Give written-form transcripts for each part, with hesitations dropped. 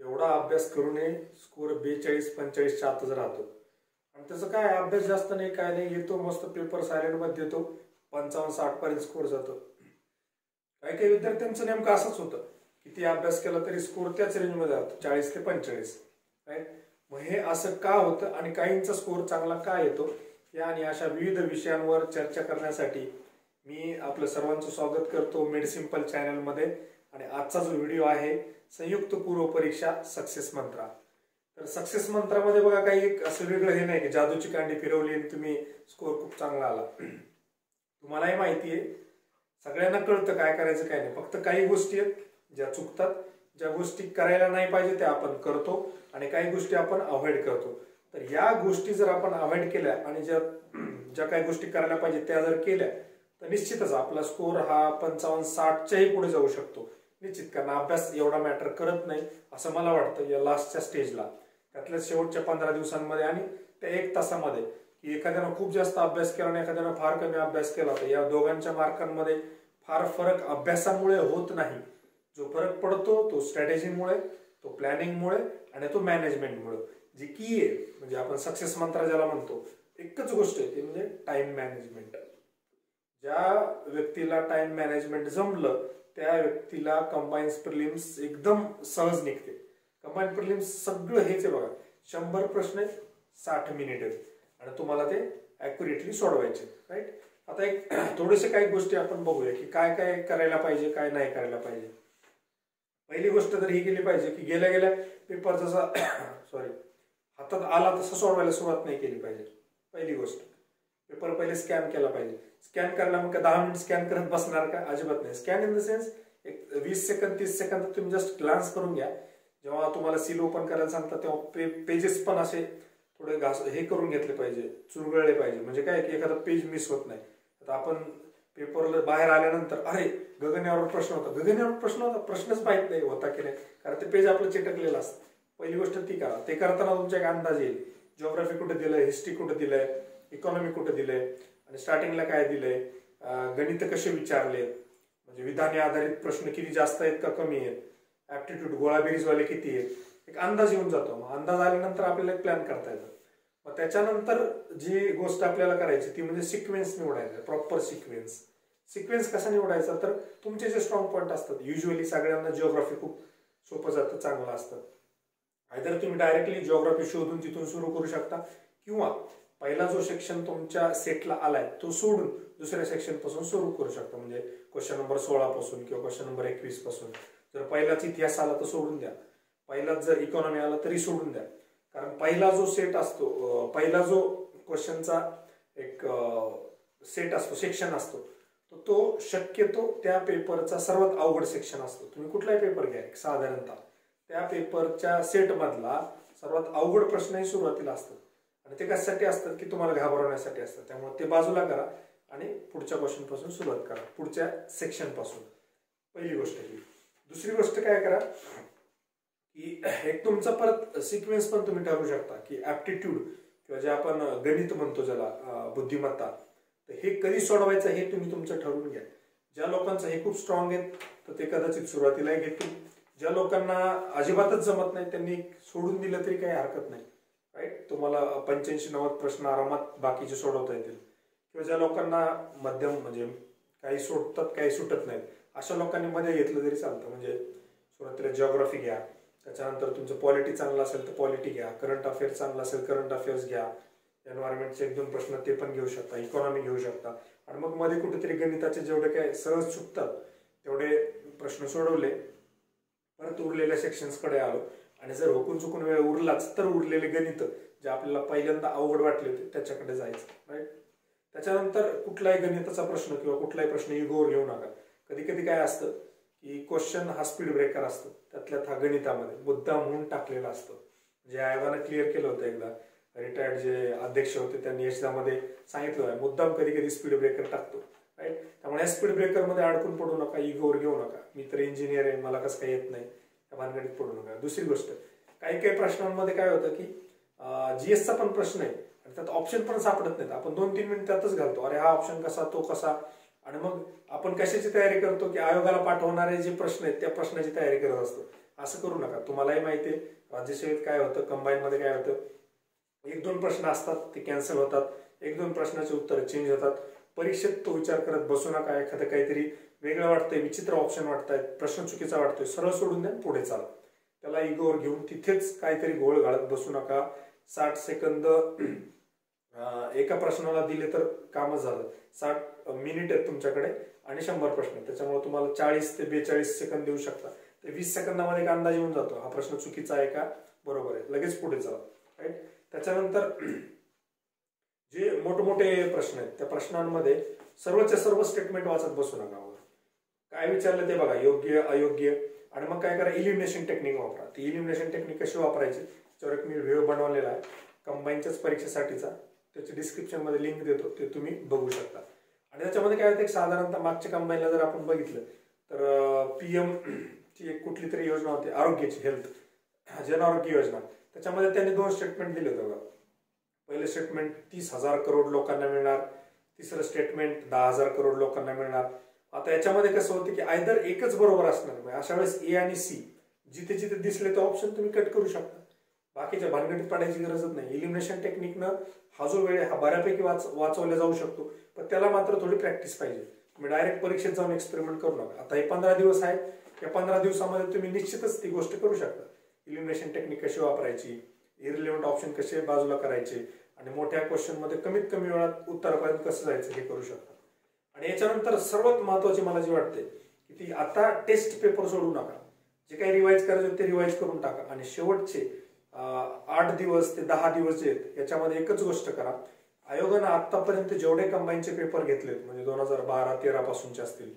एवढा अभ्यास करूनही स्कोर 42-45 च्या आतच राहतो. आणि त्याचं काय अभ्यास जास्त नाही, काय नाही, येतो मस्त पेपर सायलेंट मध्ये देतो, 55-60 पर्यंत स्कोर जातो. काही काही विद्यार्थ्यांचं नेमकं असंच होतं, किती अभ्यास केला तरी स्कोर त्याच रेंजमध्ये जातो, 40 ते 45. राईट. मग हे असं का होतं आणि काहींचा स्कोर चांगला का येतो, या आणि अशा विविध विषयांवर चर्चा करण्यासाठी मी आपलं सर्वांचं स्वागत करतो मेड सिंपल चॅनलमध्ये. आणि आजचा जो व्हिडिओ आहे संयुक्त पूर्व परीक्षा सक्सेस मंत्रा. तर सक्सेस मंत्रामध्ये बघा काही असं वेगळं हे नाही की जादूची कांडी फिरवली आणि तुम्ही स्कोर खूप चांगला आला. तुम्हालाही माहिती आहे, सगळ्यांना कळतं काय करायचं काय नाही. फक्त काही गोष्टी आहेत ज्या चुकतात, ज्या गोष्टी करायला नाही पाहिजे त्या आपण करतो आणि काही गोष्टी आपण अवॉइड करतो. तर या गोष्टी जर आपण अवॉइड केल्या आणि ज्या काही गोष्टी करायला पाहिजे त्या जर केल्या तर निश्चितच आपला स्कोर हा 55-60च्याही पुढे जाऊ शकतो निश्चित. कारण अभ्यास एवढा मॅटर करत नाही असं मला वाटतं या लास्टच्या स्टेजला, त्यातल्या शेवटच्या 15 दिवसांमध्ये आणि त्या 1 तासामध्ये, की एखाद्यानं खूप जास्त अभ्यास केला आणि एखाद्यानं फार कमी अभ्यास केला तर या दोघांच्या मार्कांमध्ये फार फरक अभ्यासामुळे होत नाही. जो फरक पडतो तो स्ट्रॅटेजीमुळे, तो प्लॅनिंगमुळे आणि तो मॅनेजमेंटमुळे. जी की आहे म्हणजे आपण सक्सेस मंत्र ज्याला म्हणतो, एकच गोष्ट आहे ती म्हणजे टाइम मॅनेजमेंट. ज्या व्यक्तीला टाइम मॅनेजमेंट जमलं त्या व्यक्तीला कंबाईन्ड प्रिलिम्स एकदम सहज निघते. कंबाईन्ड प्रिलिम्स सगळं हेच आहे बघा, 100 प्रश्न आहेत, 60 मिनिट आहेत आणि तुम्हाला ते ॲक्युरेटली सोडवायचे. राईट. आता एक थोडेसे काही गोष्टी आपण बघूया की काय काय करायला पाहिजे, काय नाही करायला पाहिजे. पहिली गोष्ट तर ही केली पाहिजे की गेल्या गेल्या पेपर जसा हातात आला तसा सोडवायला सुरुवात नाही केली पाहिजे. पहिली गोष्ट, पेपर पहिले स्कॅन केला पाहिजे. स्कॅन करायला मग 10 मिनिट स्कॅन करत बसणार का? अजिबात नाही. स्कॅन इन द सेन्स एक 20 सेकंद 30 सेकंद तुम्ही जस्ट ग्लान्स करून घ्या. जेव्हा तुम्हाला सील ओपन करायला सांगतात तेव्हा पेजेस पण असे थोडे हे करून घेतले पाहिजे, चुरगळले पाहिजे. म्हणजे काय की एखादा पेज मिस होत नाही. आता आपण पेपरला बाहेर आल्यानंतर अरे गगन्यावर प्रश्न होता, प्रश्नच माहित नाही होता की नाही, कारण ते पेज आपलं चिटकलेलं असतं. पहिली गोष्ट ती करा. ते करताना तुमच्या एक अंदाज येईल, जिओग्राफी कुठे दिलंय, हिस्ट्री कुठे दिलंय, इकॉनॉमी कुठे दिलंय आणि स्टार्टिंगला काय दिलंय, गणित कसे विचारले, म्हणजे विधाने आधारित प्रश्न किती जास्त आहेत का कमी आहेत, ऍप्टिट्यूड गोळाबेरीजवाले किती आहेत, एक अंदाज येऊन जातो. मग अंदाज आल्यानंतर आपल्याला एक प्लॅन करता येतं. मग त्याच्यानंतर जी गोष्ट आपल्याला करायची ती म्हणजे सिक्वेन्स निवडायचा, प्रॉपर सिक्वेन्स. सिक्वेन्स कसा निवडायचा तर तुमचे जे स्ट्रॉंग पॉईंट असतात, युजली सगळ्यांना जिओग्राफी खूप सोपं जातं, चांगलं असतं. आयदर तुम्ही डायरेक्टली जिओग्राफी शोधून तिथून सुरू करू शकता किंवा पहिला जो सेक्शन तुमच्या सेटला आलाय तो सोडून दुसऱ्या सेक्शन पासून सुरू करू शकता. म्हणजे क्वेश्चन नंबर 16 पासून किंवा क्वेश्चन नंबर 21 पासून. जर पहिलाच इतिहास आला तर सोडून द्या, पहिलाच जर इकॉनॉमी आला तरी सोडून द्या. कारण पहिला जो सेट असतो, पहिला जो क्वेश्चनचा एक सेट असतो, सेक्शन असतो, तो शक्यतो त्या पेपरचा सर्वात अवघड सेक्शन असतो. तुम्ही कुठलाही पेपर घ्या साधारणतः त्या पेपरच्या सेट मधला सर्वात अवघड प्रश्नही सुरुवातीला असतात आणि ते कशासाठी असतात की तुम्हाला घाबरवण्यासाठी असतात. त्यामुळे ते बाजूला करा आणि पुढच्या क्वेश्चन पासून सुरुवात करा, पुढच्या सेक्शन पासून. पहिली गोष्ट ही. दुसरी गोष्ट काय करा की एक तुमचा परत सिक्वेन्स पण तुम्ही ठरवू शकता की ऍप्टिट्यूड किंवा जे आपण गणित म्हणतो ज्याला बुद्धिमत्ता, तर हे कधी सोडवायचं हे तुम्ही तुमचं ठरवून घ्या. ज्या लोकांचं हे खूप स्ट्रॉंग आहेत तर ते कदाचित सुरुवातीला घेतील. ज्या लोकांना अजिबातच जमत नाही त्यांनी सोडून दिलं तरी काही हरकत नाही. राईट. तुम्हाला 85-90 प्रश्न आरामात बाकीचे सोडवता येतील. किंवा ज्या लोकांना मध्यम म्हणजे काही सोडतात काही सुटत नाहीत अशा लोकांनी मध्ये घेतलं तरी चालतं. म्हणजे सुरुवातीला जिओग्राफी घ्या, त्याच्यानंतर तुमचं पॉलिटी चांगलं असेल तर पॉलिटी घ्या, करंट अफेअर्स चांगलं असेल करंट अफेअर्स घ्या, एन्व्हायरमेंटचे 1-2 प्रश्न ते पण घेऊ शकता, इकॉनॉमी घेऊ शकता आणि मग मध्ये कुठेतरी गणिताचे जेवढे काय सहज चुकतात तेवढे प्रश्न सोडवले, परत उरलेल्या सेक्शन्सकडे आलो आणि जर हुकून चुकून वेळ उरलाच तर उरलेले गणित जे आपल्याला पहिल्यांदा अवघड वाटले होते त्याच्याकडे जायचं. राईट. त्याच्यानंतर कुठलाही गणिताचा प्रश्न किंवा कुठलाही प्रश्न इगोवर घेऊ नका. कधी कधी काय असतं की क्वेश्चन हा स्पीड ब्रेकर असतो, त्यातल्यात हा गणितामध्ये मुद्दाम म्हणून टाकलेला असतो. जे आयोगानं क्लिअर केलं होतं एकदा, रिटायर्ड जे अध्यक्ष होते त्यांनी याच्यामध्ये सांगितलं आहे मुद्दाम कधी कधी स्पीड ब्रेकर टाकतो. राईट. त्यामुळे स्पीड ब्रेकर मध्ये अडकून पडू नका, इगोवर घेऊ नका, मी तर इंजिनियर आहे मला कसं काही येत नाही त्या भानगडीत पडू नका. दुसरी गोष्ट, काही काही प्रश्नांमध्ये काय होतं की जीएसचा पण प्रश्न आहे आणि त्यात ऑप्शन पण सापडत नाहीत. आपण 2-3 मिनिट त्यातच घालतो, अरे हा ऑप्शन कसा तो कसा, आणि मग आपण कशाची तयारी करतो की आयोगाला पाठवणारे जे प्रश्न आहेत त्या प्रश्नाची तयारी करत असतो. असं करू नका. तुम्हालाही माहिती आहे राज्यसेवेत काय होतं, कंबाईन मध्ये काय होतं, 1-2 प्रश्न असतात ते कॅन्सल होतात, 1-2 प्रश्नाचे उत्तर चेंज होतात. परीक्षेत तो विचार करत बसू नका. एखादं काहीतरी वेगळं वाटतंय, विचित्र ऑप्शन वाटतायत, प्रश्न चुकीचा वाटतोय, सरळ सोडून द्या, पुढे चाला. त्याला इगोवर घेऊन तिथेच काहीतरी घोळ घालत बसू नका. 60 सेकंद एका प्रश्नाला दिले तर कामच झालं. 60 मिनिट आहेत तुमच्याकडे आणि 100 प्रश्न, त्याच्यामुळे तुम्हाला 40 ते 42 सेकंद देऊ शकता. ते 20 सेकंदामध्ये एक अंदाज येऊन जातो, हा प्रश्न चुकीचा आहे का बरोबर आहे, लगेच पुढे चला. राईट. त्याच्यानंतर जे मोठमोठे प्रश्न आहेत त्या प्रश्नांमध्ये सर्वच्या सर्व स्टेटमेंट वाचत बसू नका. काय विचारलं ते बघा, योग्य अयोग्य, आणि मग काय करा, इलिमिनेशन टेक्निक वापरा. ती इलिमिनेशन टेक्निक कशी वापरायची त्याच्यावर एक मी व्हिडिओ बनवलेला आहे कंबाईनच्याच परीक्षेसाठीचा, त्याची डिस्क्रिप्शन मध्ये लिंक देतो, ते तुम्ही बघू शकता. आणि त्याच्यामध्ये काय होतं, एक साधारणतः मागच्या कंबाईनला जर आपण बघितलं तर PM ची एक कुठली तरी योजना होती आरोग्याची, हेल्थ जन आरोग्य योजना, त्याच्यामध्ये त्यांनी 2 स्टेटमेंट दिले होते बघा. पहिले स्टेटमेंट 30,000 करोड लोकांना मिळणार, तिसरं स्टेटमेंट 10,000 करोड लोकांना मिळणार. आता याच्यामध्ये कसं होतं की आयदर एकच बरोबर असणार, अशा वेळेस A आणि C जिथे जिथे दिसले ते ऑप्शन तुम्ही कट करू शकता. बाकीच्या भानगडीत पडायची गरजच नाही. इलिमिनेशन टेक्निकनं हा जो वेळ हा बऱ्यापैकी वाचवला जाऊ शकतो, पण त्याला मात्र थोडी प्रॅक्टिस पाहिजे. तुम्ही डायरेक्ट परीक्षेत जाऊन एक्सपेरिमेंट करू नका. आता हे 15 दिवस आहेत, या 15 दिवसामध्ये तुम्ही निश्चितच ती गोष्ट करू शकता. इलिमिनेशन टेक्निक कशी वापरायची, इरिलेव्हंट ऑप्शन कसे बाजूला करायचे, आणि मोठ्या क्वेश्चन मध्ये कमीत कमी वेळात उत्तरापर्यंत कसं जायचं हे करू शकता. आणि याच्यानंतर सर्वात महत्वाची मला जी वाटते की ती आता टेस्ट पेपर सोडू नका. जे काही रिवाइज करायचं ते रिवाइज करून टाका, आणि शेवटचे 8 दिवस ते 10 दिवस जे आहेत याच्यामध्ये एकच गोष्ट करा. आयोगानं आतापर्यंत जेवढे कंबाईनचे पेपर घेतलेत, म्हणजे 2012-13 पासूनचे असतील,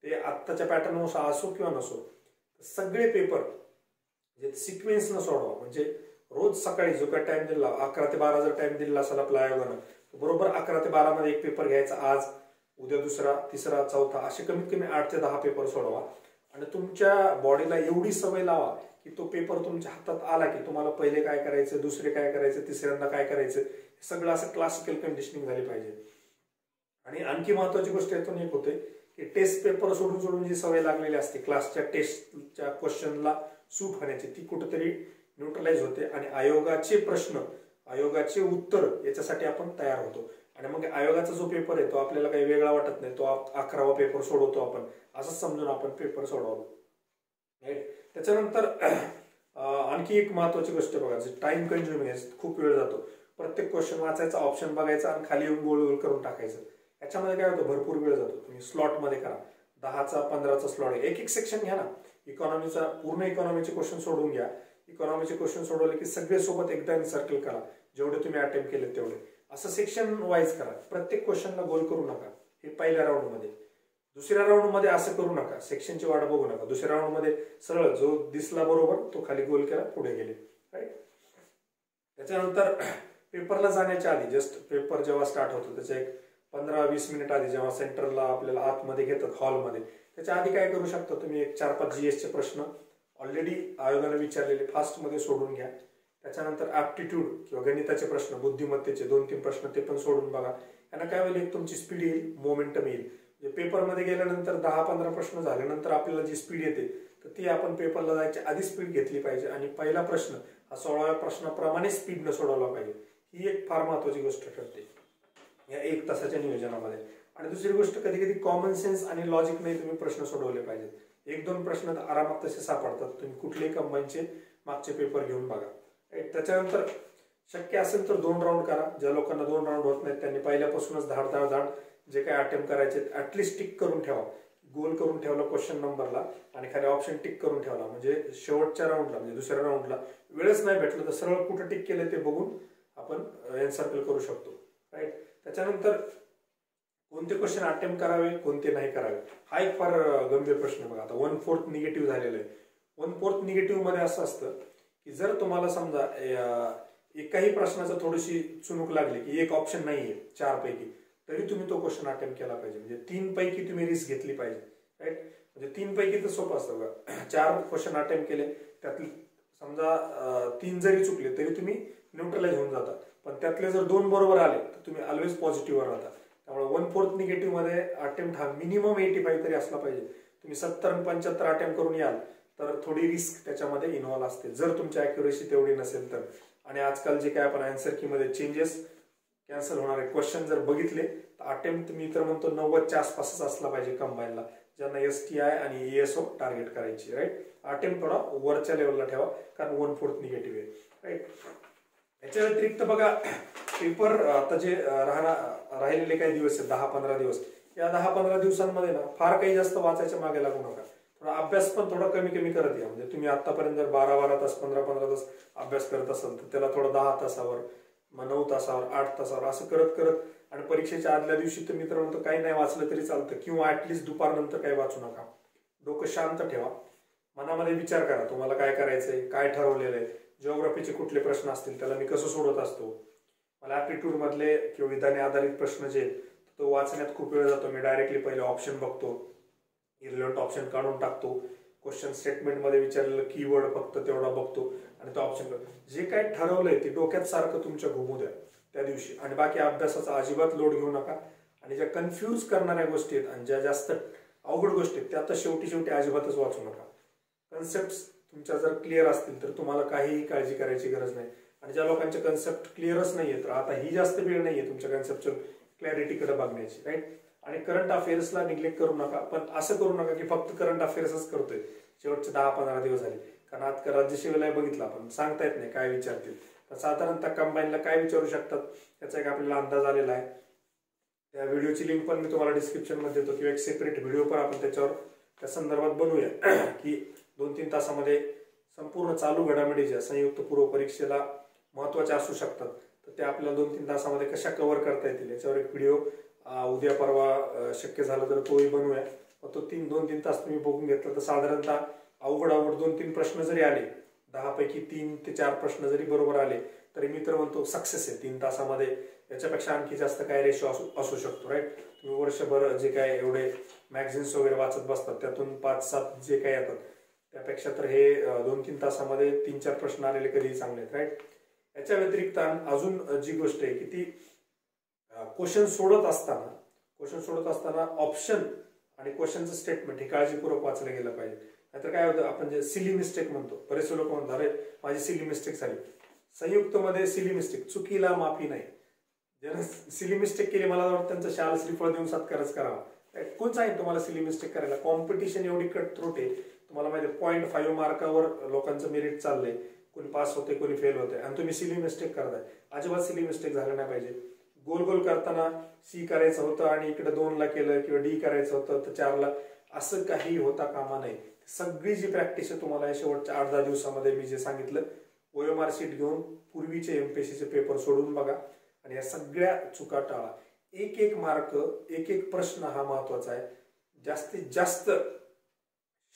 ते आत्ताच्या पॅटर्ननुसार असो किंवा नसो, सगळे पेपर जे सिक्वेन्सनं सोडवा. म्हणजे रोज सकाळी जो काही टाइम दिला, 11 ते 12 जर टाइम दिला असेल आपल्या आयोगानं, बरोबर 11 ते 12 मध्ये एक पेपर घ्यायचा, आज उद्या दुसरा, तिसरा, चौथा, असे कमीत कमी 8 ते 10 पेपर सोडवा. आणि तुमच्या बॉडीला एवढी सवय लावा की तो पेपर तुमच्या हातात आला की तुम्हाला पहिले काय करायचं, दुसरे काय करायचं, तिसऱ्यांदा काय करायचं, सगळं असं क्लासिकल कंडिशनिंग झाली पाहिजे. आणि आणखी महत्वाची गोष्ट यातून एक होते की टेस्ट पेपर सोडून सोडून जी सवय लागलेली असते क्लासच्या टेस्टच्या क्वेश्चनला सूट होण्याची, ती कुठेतरी न्यूट्रलाइज होते, आणि आयोगाचे प्रश्न, आयोगाचे उत्तर याच्यासाठी आपण तयार होतो. आणि मग आयोगाचा जो पेपर आहे तो आपल्याला काही वेगळा वाटत नाही, तो 11वा पेपर सोडवतो आपण, असंच समजून आपण पेपर सोडवतो. त्याच्यानंतर आणखी एक महत्वाची गोष्ट बघा, जे टाइम कन्झ्युमिंग आहे, खूप वेळ जातो. प्रत्येक क्वेश्चन वाचायचा, ऑप्शन बघायचा आणि खाली येऊन गोल गोल करून टाकायचं. याच्यामध्ये काय होतं, भरपूर वेळ जातो. तुम्ही स्लॉट मध्ये करा, 10चा 15चा स्लॉट, एक एक सेक्शन घ्या ना. इकॉनॉमीचा पूर्ण इकॉनॉमीचे क्वेश्चन सोडवून घ्या. इकॉनॉमीचे क्वेश्चन सोडवले की सगळे सोबत एकदा सर्कल करा, जेवढे तुम्ही अटेम्प्ट केले तेवढे, असं सेक्शन वाईज करा. प्रत्येक क्वेश्चनला गोल करू नका. हे पहिल्या राऊंड मध्ये. दुसऱ्या राऊंड मध्ये असं करू नका, सेक्शनची वाट बघू नका. दुसऱ्या राऊंड मध्ये सरळ जो दिसला बरोबर तो खाली गोल केला, पुढे गेले. राईट. त्याच्यानंतर पेपरला जाण्याच्या आधी, जस्ट पेपर जेव्हा स्टार्ट होतो त्याच्या एक 15-20 मिनिट आधी, जेव्हा सेंटरला आपल्याला आतमध्ये घेतात हॉलमध्ये, त्याच्या आधी काय करू शकता तुम्ही, एक 4-5 GSचे प्रश्न ऑलरेडी आयोगाने विचारलेले फास्ट मध्ये सोडून घ्या. त्याच्यानंतर ऍप्टिट्यूड किंवा गणिताचे प्रश्न, बुद्धिमत्तेचे 2-3 प्रश्न ते पण सोडून बघा. यांना काय होईल, एक तुमची स्पीड येईल, मोमेंटम येईल. पेपरमध्ये गेल्यानंतर 10-15 प्रश्न झाल्यानंतर आपल्याला जी स्पीड येते तर ती आपण पेपरला जायच्या आधी स्पीड घेतली पाहिजे, आणि पहिला प्रश्न हा 16व्या प्रश्नाप्रमाणे स्पीडनं सोडवला पाहिजे. ही एक फार महत्वाची गोष्ट ठरते या 1 तासाच्या नियोजनामध्ये. आणि दुसरी गोष्ट, कधी कधी कॉमन सेन्स आणि लॉजिक नाही तुम्ही प्रश्न सोडवले पाहिजेत. 1-2 प्रश्न आरामात तसे सापडतात, तुम्ही कुठलेही कंबाईनचे मागचे पेपर घेऊन बघा. त्याच्यानंतर शक्य असेल तर 2 राऊंड करा. ज्या लोकांना 2 राऊंड होत नाहीत त्यांनी पहिल्यापासूनच धाड जे काही अटेम्प्ट करायचे ऍटलिस्ट टिक करून ठेवा. गोल करून ठेवला क्वेश्चन नंबरला आणि खाली ऑप्शन टिक करून ठेवला, म्हणजे शेवटच्या राऊंडला, म्हणजे दुसऱ्या राऊंडला वेळच नाही भेटलं तर सरळ कुठं टिक केलं ते बघून आपण एनसर्कल करू शकतो. राईट. त्याच्यानंतर कोणते क्वेश्चन अटेम्प्ट करावे, कोणते नाही करावे, हा एक फार गंभीर प्रश्न बघा. आता 1/4 निगेटिव्ह झालेलं आहे. 1/4 निगेटिव्ह मध्ये असं असतं की जर तुम्हाला समजा एकाही प्रश्नाचं थोडीशी चुनूक लागली की एक ऑप्शन नाहीये 4 पैकी, तरी तुम्ही तो क्वेश्चन अटेम्प्ट केला पाहिजे. म्हणजे 3 पैकी तुम्ही रिस्क घेतली पाहिजे. राईट. म्हणजे 3 पैकी तर सोपं असतं बघा. 4 क्वेश्चन अटेम्प्ट केले, त्यातले समजा 3 जरी चुकले तरी तुम्ही न्यूट्रलाइज होऊन जाता, पण त्यातले जर 2 बरोबर आले तर तुम्ही ऑलवेज पॉझिटिव्हवर राहता. त्यामुळे 1/4 निगेटिव्ह मध्ये अटेम्प्ट हा मिनिमम 85 तरी असला पाहिजे. तुम्ही 70 आणि 75 अटेम्प्ट करून याल तर थोडी रिस्क त्याच्यामध्ये इन्व्हॉल्व असते जर तुमची अॅक्युरेसी तेवढी नसेल तर. आणि आजकाल जे काय आपण आन्सर की मध्ये चेंजेस कॅन्सल होणारे क्वेश्चन जर बघितले तर अटेम्प्ट मी तर म्हणतो 90च्या आसपासच असला पाहिजे कंबाईनला, ज्यांना STI आणि ESO टार्गेट करायची. राईट, अटेम्प्ट थोडा वरच्या लेवलला ठेवा कारण 1/4 निगेटिव्ह आहे. राईट, याच्या व्यतिरिक्त बघा पेपर आता जे राहिलेले काही दिवस आहेत 10-15 दिवस, या 10-15 दिवसांमध्ये ना फार काही जास्त वाचायच्या मागे लागू नका. थोडा अभ्यास पण थोडा कमी कमी करत या. म्हणजे तुम्ही आतापर्यंत जर 12-12 तास 15-15 तास अभ्यास करत असाल तर त्याला थोडं 10 तासावर, मग 9 तासावर, 8 तासावर असं करत करत, आणि परीक्षेच्या आदल्या दिवशी तर मी तर म्हणतो काही नाही वाचलं तरी चालतं, किंवा ऍटलिस्ट दुपारनंतर काही वाचू नका. डोकं शांत ठेवा, मनामध्ये विचार करा तुम्हाला काय करायचंय, काय ठरवलेलं आहे, जिओग्राफीचे कुठले प्रश्न असतील त्याला मी कसं सोडवत असतो. मला ऍप्टिट्यूड मधले किंवा विधाने आधारित प्रश्न जे तो वाचण्यात खूप वेळ जातो. मी डायरेक्टली पहिले ऑप्शन बघतो, इरिलेव्हंट ऑप्शन काढून टाकतो, क्वेश्चन स्टेटमेंट मध्ये विचारलेलं कीवर्ड फक्त तेवढा बघतो आणि तो ऑप्शन करतो. जे काय ठरवलंय ते डोक्यात सारखं तुमच्या घुमू द्या त्या दिवशी, आणि बाकी अभ्यासाचा अजिबात लोड घेऊ नका. आणि ज्या कन्फ्यूज करणाऱ्या गोष्टी आहेत आणि ज्या जास्त अवघड गोष्टी आहेत त्या आता शेवटी अजिबातच वाचू नका. कन्सेप्ट तुमच्या जर क्लिअर असतील तर तुम्हाला काहीही काळजी करायची गरज नाही. आणि ज्या लोकांचे कन्सेप्ट क्लिअरच नाहीये तर आता ही जास्त वेळ नाहीये तुमच्या कन्सेप्टच्या क्लॅरिटीकडे बघण्याची. राईट, आणि करंट अफेअर्सला निग्लेक्ट करू नका, पण असं करू नका की फक्त करंट अफेअर्सच करतोय शेवटचे 10-15 दिवस झाले. कारण आज राज्यसेवेला बघितलं आपण, सांगता येत नाही काय विचारतील, तर साधारणतः कंबाईनला काय विचारू शकतात याचा एक आपल्याला अंदाज आलेला आहे. त्या व्हिडिओची लिंक पण मी तुम्हाला डिस्क्रिप्शन मध्ये देतो, किंवा एक सेपरेट व्हिडिओ पण आपण त्याच्यावर त्या संदर्भात बनवूया की 2-3 तासामध्ये संपूर्ण चालू घडामोडी ज्या संयुक्त पूर्व परीक्षेला महत्वाच्या असू शकतात तर त्या आपल्याला 2-3 तासामध्ये कशा कव्हर करता येतील याच्यावर एक व्हिडिओ उद्या परवा शक्य झालं तर तोही बनवूया. तो 2-3 तास तुम्ही बघून घेतला तर साधारणतः अवघड 2-3 प्रश्न जरी आले, 10 पैकी 3 ते 4 प्रश्न जरी बरोबर आले तरी मी तर म्हणतो सक्सेस आहे 3 तासामध्ये. याच्यापेक्षा आणखी जास्त काय रेशो असू शकतो. राईट, तुम्ही वर्षभर जे काय एवढे मॅगझिन्स वगैरे वाचत बसतात त्यातून 5-7 जे काय येतात त्यापेक्षा तर हे 2-3 तासामध्ये 3-4 प्रश्न आलेले कधीही चांगले आहेत. राईट, याच्या व्यतिरिक्त अजून जी गोष्ट आहे की ती क्वेश्चन सोडत असताना ऑप्शन आणि क्वेश्चनचं स्टेटमेंट हे काळजीपूर्वक वाचलं गेलं पाहिजे. नाहीतर काय होतं, आपण जे सिली मिस्टेक म्हणतो, बरेचसे लोक म्हणतात अरे माझी सिली मिस्टेक झाली. संयुक्त मध्ये सिली मिस्टेक, चुकीला माफी नाही. ज्यानं सिली मिस्टेक केली मला वाटतं त्यांचं शाल श्रीफळ देऊन सत्कारच करावा. कोण सांगेल तुम्हाला सिली मिस्टेक करायला? कॉम्पिटिशन एवढी कटथ्रोट आहे, तुम्हाला माहिती 0.5 मार्कावर लोकांचं मेरिट चाललंय, कोणी पास होते कोणी फेल होते, आणि तुम्ही सिली मिस्टेक करताय. अजिबात सिली मिस्टेक झालं नाही पाहिजे. गोल करताना C करायचं होतं आणि इकडे 2 ला केलं, किंवा D करायचं होतं तर 4 ला, असं काही होता कामा नये. सगळी जी प्रॅक्टिस आहे तुम्हाला शेवटच्या 8-10 दिवसामध्ये मी जे सांगितलं, OMR शीट घेऊन पूर्वीचे MPSCचे पेपर सोडून बघा आणि या सगळ्या चुका टाळा. एक मार्क, एक प्रश्न हा महत्वाचा आहे. जास्तीत जास्त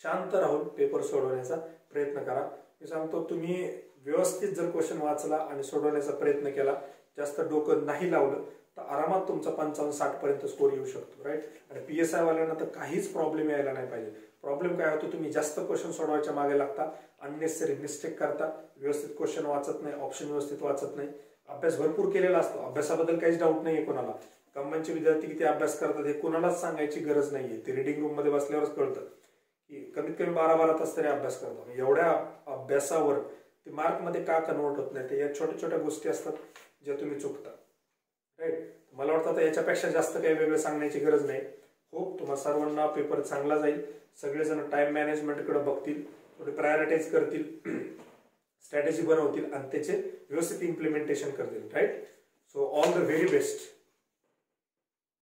शांत राहून पेपर सोडवण्याचा प्रयत्न करा. मी सांगतो तुम्ही व्यवस्थित जर क्वेश्चन वाचला आणि सोडवण्याचा प्रयत्न केला, जास्त डोकं नाही लावलं तर आरामात तुमचा 55-60 पर्यंत स्कोर येऊ शकतो. राईट, आणि PSI वाल्यांना तर काहीच प्रॉब्लेम यायला नाही पाहिजे. प्रॉब्लेम काय होतो, तुम्ही जास्त क्वेश्चन सोडवायच्या मागे लागता, अननेसेसरी मिस्टेक करता, व्यवस्थित क्वेश्चन वाचत नाही, ऑप्शन व्यवस्थित वाचत नाही. अभ्यास भरपूर केलेला असतो, अभ्यासाबद्दल काहीच डाऊट नाहीये कोणाला. कंबाईनचे विद्यार्थी किती अभ्यास करतात हे कोणालाच सांगायची गरज नाहीये. ते रिडिंग रूम मध्ये बसल्यावरच कळतं की कमीत कमी 12-12 तास तरी अभ्यास करतात. एवढ्या अभ्यासावर ते मार्क मध्ये का कन्वर्ट होत नाही, ते या छोट्या गोष्टी असतात ज्या तुम्ही चुकता. राईट, मला वाटतं आता याच्यापेक्षा जास्त काही वेगळं सांगण्याची गरज नाही. होप तुम्हाला सर्वांना पेपर चांगला जाईल. सगळेजण टाइम मॅनेजमेंटकडे बघतील, थोडे प्रायोरिटाईज करतील, स्ट्रॅटेजी बनवतील आणि त्याचे व्यवस्थित इम्प्लिमेंटेशन करतील. Right, so all the very best.